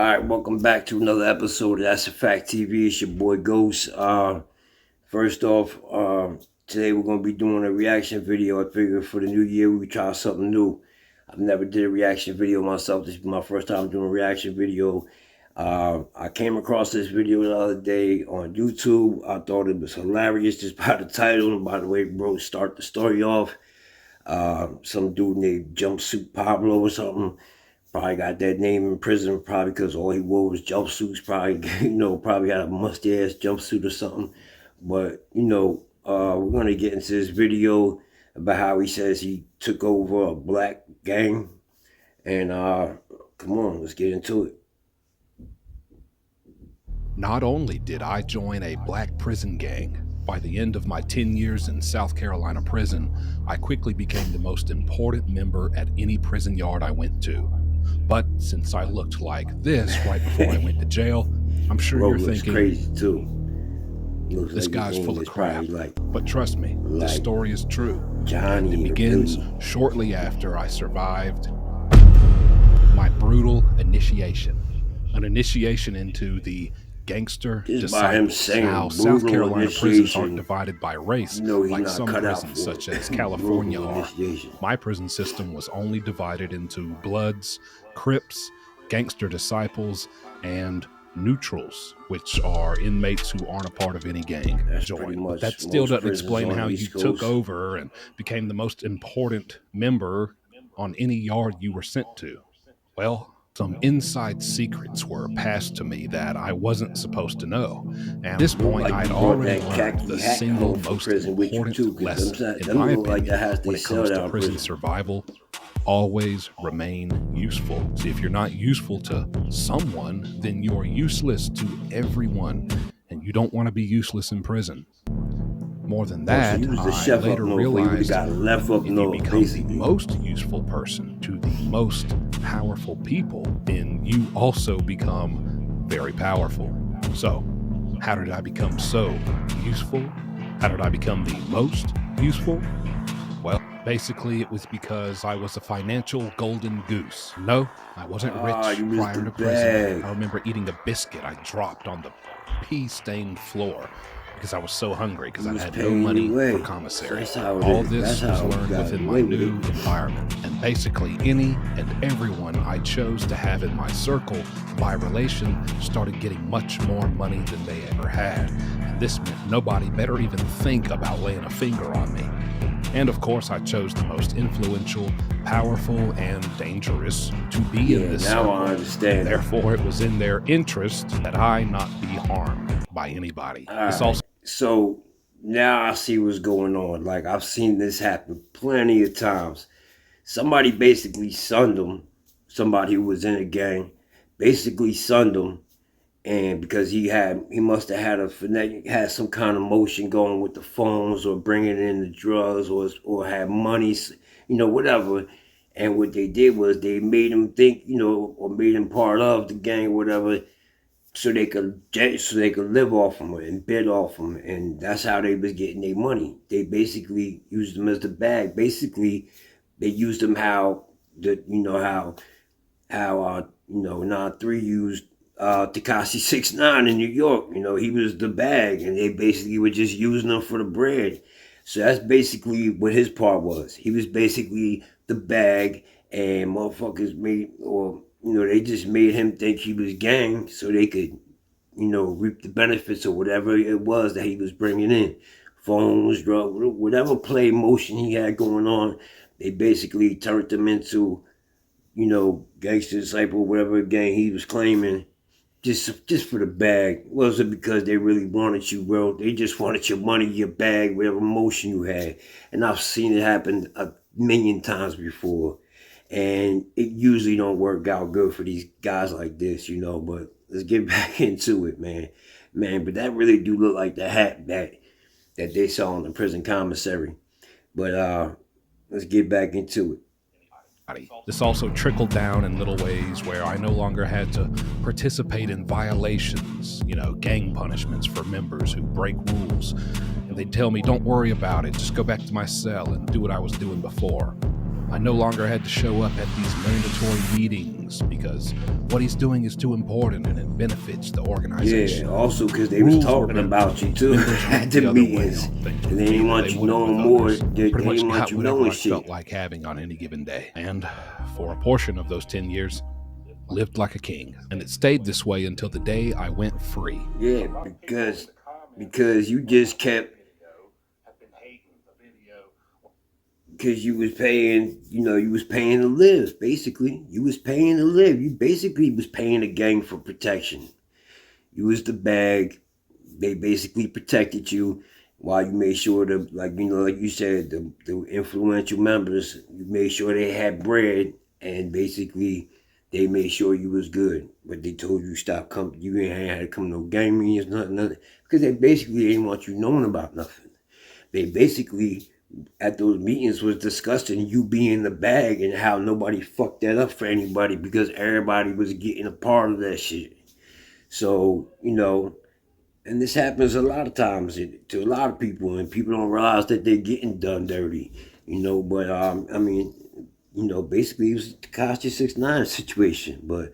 All right, welcome back to another episode of That's a Fact TV. It's your boy Ghost. First off, today we're gonna be doing a reaction video. I figured for the new year we would try something new. I've never did a reaction video myself. This is my first time doing a reaction video. I came across this video the other day on YouTube. I thought it was hilarious just by the title and by the way bro start the story off. Some dude named Jumpsuit Pablo or something. Probably got that name in prison, probably because all he wore was jumpsuits. Probably, probably had a musty-ass jumpsuit or something. But, we're going to get into this video about how he says he took over a black gang. And, come on, let's get into it. Not only did I join a black prison gang, by the end of my 10 years in South Carolina prison, I quickly became the most important member at any prison yard I went to. But since I looked like this right before I went to jail, I'm sure you're thinking, crazy too. This like guy's full of crap. Like, but trust me, the story is true. Johnny, and it begins shortly after I survived my brutal initiation. An initiation into the gangster disciples. Now, South Carolina prisons aren't divided by race like some prisons such as California are. My prison system was only divided into Bloods, Crips, gangster disciples, and neutrals, which are inmates who aren't a part of any gang join. But that still doesn't explain how you took over and became the most important member on any yard you were sent to. Well, some inside secrets were passed to me that I wasn't supposed to know. And at this point, I'd already learned the single most important lesson, in my opinion, when it comes to prison survival: always remain useful. See, if you're not useful to someone, then you're useless to everyone, and you don't want to be useless in prison. More than that, I later realized if you become the most useful person to the most powerful people, then you also become very powerful. So, how did I become so useful? How did I become the most useful? Well, basically it was because I was a financial golden goose. No, I wasn't rich prior to prison. I remember eating a biscuit I dropped on the pea-stained floor because I was so hungry because I had no money for commissary. All this was learned within my new environment. And basically any and everyone I chose to have in my circle by relation started getting much more money than they ever had. And this meant nobody better even think about laying a finger on me. And of course, I chose the most influential, powerful, and dangerous to be in this circle. I understand. Therefore, it was in their interest that I not be harmed by anybody. So now I see what's going on. Like, I've seen this happen plenty of times. Somebody basically sunned him. Somebody who was in a gang basically sunned him. And because he must have had some kind of motion going with the phones or bringing in the drugs or had money, whatever. And what they did was they made him think, or made him part of the gang or whatever, so they could live off him and bid off him. And that's how they was getting their money. They basically used them as the bag. Basically, they used them how 9-3 used Tekashi 6ix9ine in New York. He was the bag, and they basically were just using him for the bread. So that's basically what his part was. He was basically the bag, and motherfuckers they just made him think he was gang so they could, reap the benefits of whatever it was that he was bringing in. Phones, drugs, whatever play motion he had going on, they basically turned him into, gangster disciple, whatever gang he was claiming. Just for the bag. It wasn't because they really wanted you, bro. They just wanted your money, your bag, whatever motion you had. And I've seen it happen a million times before. And it usually don't work out good for these guys like this, But let's get back into it, man. But that really do look like the hat that they saw in the prison commissary. But let's get back into it. This also trickled down in little ways where I no longer had to participate in violations, gang punishments for members who break rules. And they'd tell me, don't worry about it, just go back to my cell and do what I was doing before. I no longer had to show up at these mandatory meetings because what he's doing is too important and it benefits the organization. Yeah, also because they was talking about you too at the meetings, and they didn't want you knowing more. They didn't want you knowing shit. Felt like having on any given day. And for a portion of those 10 years, lived like a king. And it stayed this way until the day I went free. Yeah, because you just kept, because you was paying, you was paying to live, basically. You was paying to live. You basically was paying the gang for protection. You was the bag. They basically protected you while you made sure to, like you said, the influential members, you made sure they had bread, and basically they made sure you was good. But they told you stop coming, you ain't had to come to no gang meetings, nothing. Because they basically didn't want you knowing about nothing. They basically, at those meetings, was discussing you being the bag and how nobody fucked that up for anybody because everybody was getting a part of that shit. So, and this happens a lot of times to a lot of people, and people don't realize that they're getting done dirty, but basically it was the Tekashi 6ix9ine situation. But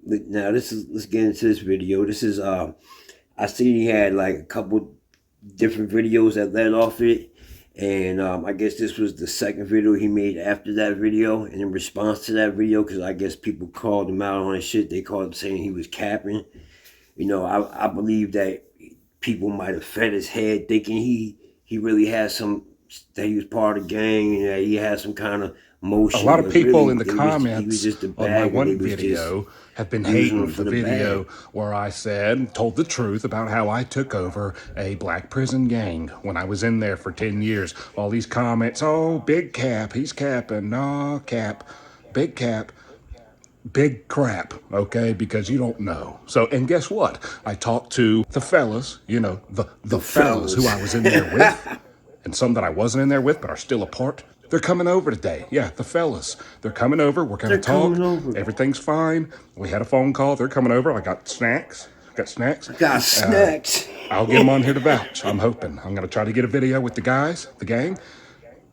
now let's get into this video. This is I see he had like a couple different videos that led off it, and I guess this was the second video he made after that video, and in response to that video, because I guess people called him out on his shit. They called him saying he was capping. I believe that people might have fed his head thinking he really had that he was part of the gang and that he had some kind of motion. A lot of people in the comments on my one video have been hating the video where I told the truth about how I took over a black prison gang when I was in there for 10 years. All these comments, oh, big cap, he's capping, no, cap, big cap. Big crap, okay, because you don't know. So, and guess what? I talked to the fellas, the fellas who I was in there with, and some that I wasn't in there with but are still a part. They're coming over today. Yeah, the fellas. They're coming over. We're going to talk. Everything's fine. We had a phone call. They're coming over. I got snacks. I'll get them on here to vouch. I'm hoping. I'm going to try to get a video with the guys, the gang.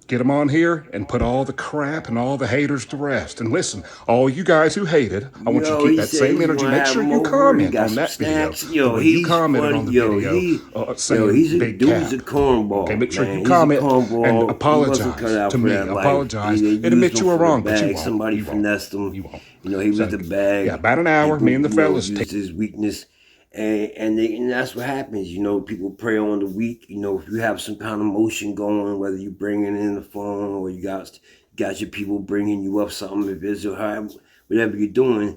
Get them on here and put all the crap and all the haters to rest. And listen, all you guys who hated, I want you to keep that same energy. Make sure you comment on that video. He commented on the video saying he's a big dude's a cornball. Okay, make sure you comment and apologize to me. Apologize and admit you were wrong, but you won't. Somebody finessed him. You won't. He was the bag. Yeah, about an hour, me and the fellas used his weakness. And that's what happens, people prey on the weak. If you have some kind of motion going, whether you're bringing in the phone or you got your people bringing you up something, if it's whatever you're doing,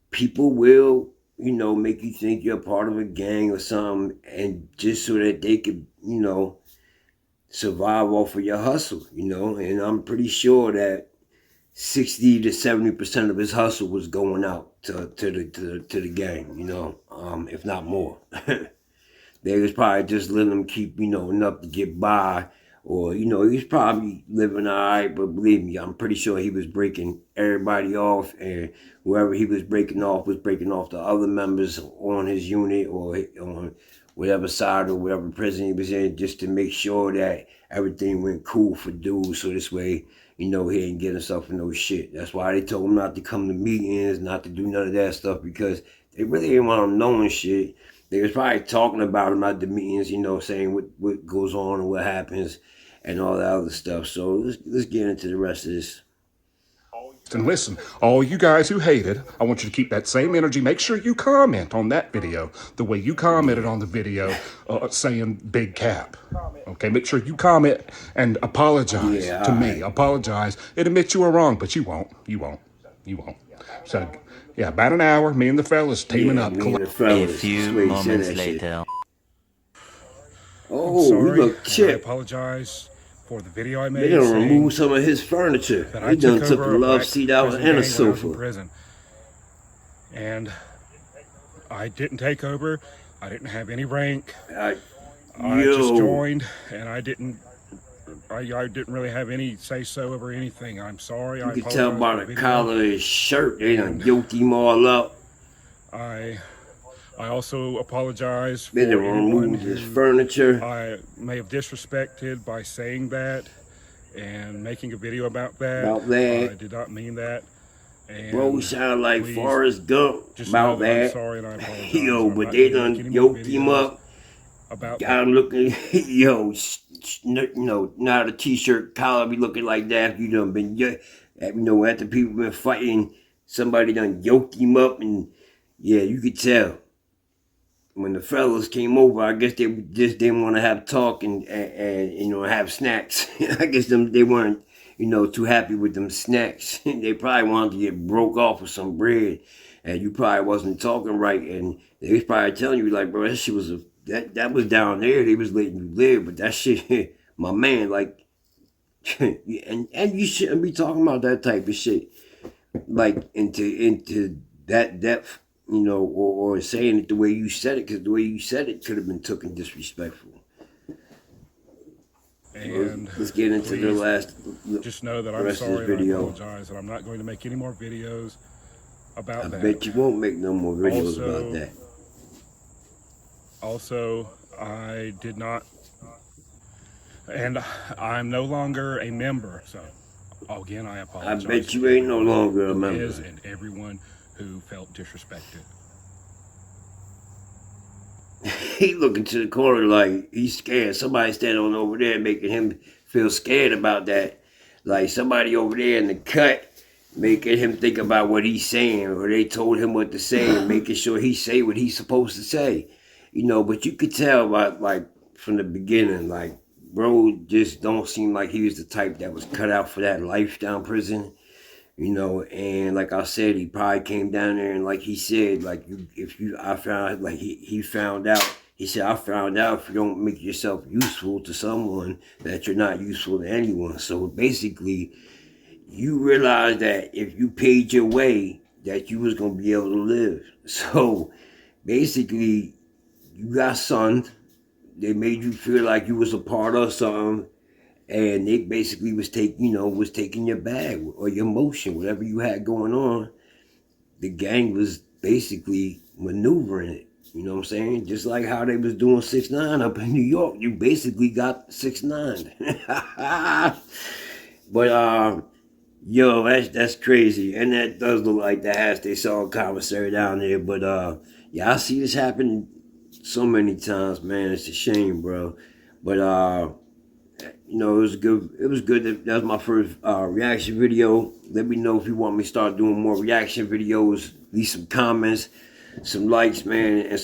people will, make you think you're a part of a gang or something, and just so that they could, survive off of your hustle, and I'm pretty sure that 60 to 70% of his hustle was going out to the gang, if not more. They was probably just letting him keep, enough to get by, or, he was probably living all right, but believe me, I'm pretty sure he was breaking everybody off, and whoever he was breaking off the other members on his unit or on whatever side or whatever prison he was in, just to make sure that everything went cool for dude, so this way, he didn't get himself in no shit. That's why they told him not to come to meetings, not to do none of that stuff, because they really didn't want him knowing shit. They was probably talking about him at the meetings, saying what goes on and what happens and all that other stuff. So let's get into the rest of this. And listen, all you guys who hated, I want you to keep that same energy. Make sure you comment on that video the way you commented on the video saying big cap. Okay, make sure you comment and apologize to me. Apologize and admit you were wrong, but you won't. You won't. So, yeah, about an hour, me and the fellas teaming up. A few moments later. Oh, sorry, we look chip. I apologize for the video I made. They done removed some of his furniture. They done took the love seat out and a sofa. And I didn't take over. I didn't have any rank. I just joined, and I didn't really have any say-so over anything. I'm sorry. You can tell by the collar of his shirt. They done yoked him all up. I also apologize for they done removed his furniture. I may have disrespected by saying that. and making a video about that. I did not mean that. And bro, sound like Forrest Gump about that. I'm that. sorry and I apologize. Yo, but they done yoked him up. Got him looking, yo, not a t-shirt collar be looking like that. You done been, after people been fighting, somebody done yoked him up, and yeah, you could tell. When the fellas came over, I guess they just didn't want to have talk and have snacks. I guess they weren't too happy with them snacks. They probably wanted to get broke off with some bread, and you probably wasn't talking right, and they was probably telling you like, bro, that shit was that was down there. They was letting you live, but that shit, my man, like, and you shouldn't be talking about that type of shit, like into that depth. Or saying it the way you said it, because the way you said it could have been taken disrespectful. And let's get into the last. Just know that I'm sorry and I apologize, and I'm not going to make any more videos about that. I bet you won't make no more videos about that. Also, I did not, and I'm no longer a member. So, again, I apologize. I bet you ain't no longer a member. And everyone who felt disrespected. He looking to the corner like he's scared. Somebody standing over there making him feel scared about that. Like somebody over there in the cut making him think about what he's saying, or they told him what to say and making sure he say what he's supposed to say. But you could tell like from the beginning, like bro just don't seem like he was the type that was cut out for that life down prison. And like I said, he probably came down there and like he said, like I found, like he found out, he said, I found out if you don't make yourself useful to someone, that you're not useful to anyone. So basically, you realize that if you paid your way, that you was going to be able to live. So basically, you got sunned. They made you feel like you was a part of something. And they basically was taking your bag or your motion, whatever you had going on. The gang was basically maneuvering it. You know what I'm saying? Just like how they was doing 6ix9ine up in New York. You basically got 6ix9ine. But yo, that's crazy. And that does look like the hash they saw commissary down there. But yeah, I see this happen so many times, man. It's a shame, bro. But it was good. It was good. That was my first reaction video. Let me know if you want me to start doing more reaction videos. Leave some comments, some likes, man, and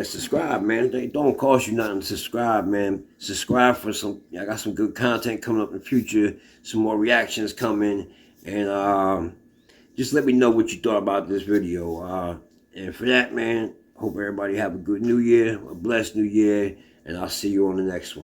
subscribe, man. It don't cost you nothing to subscribe, man. Subscribe for some. I got some good content coming up in the future. Some more reactions coming, and just let me know what you thought about this video. And for that, man, hope everybody have a good New Year, a blessed New Year, and I'll see you on the next one.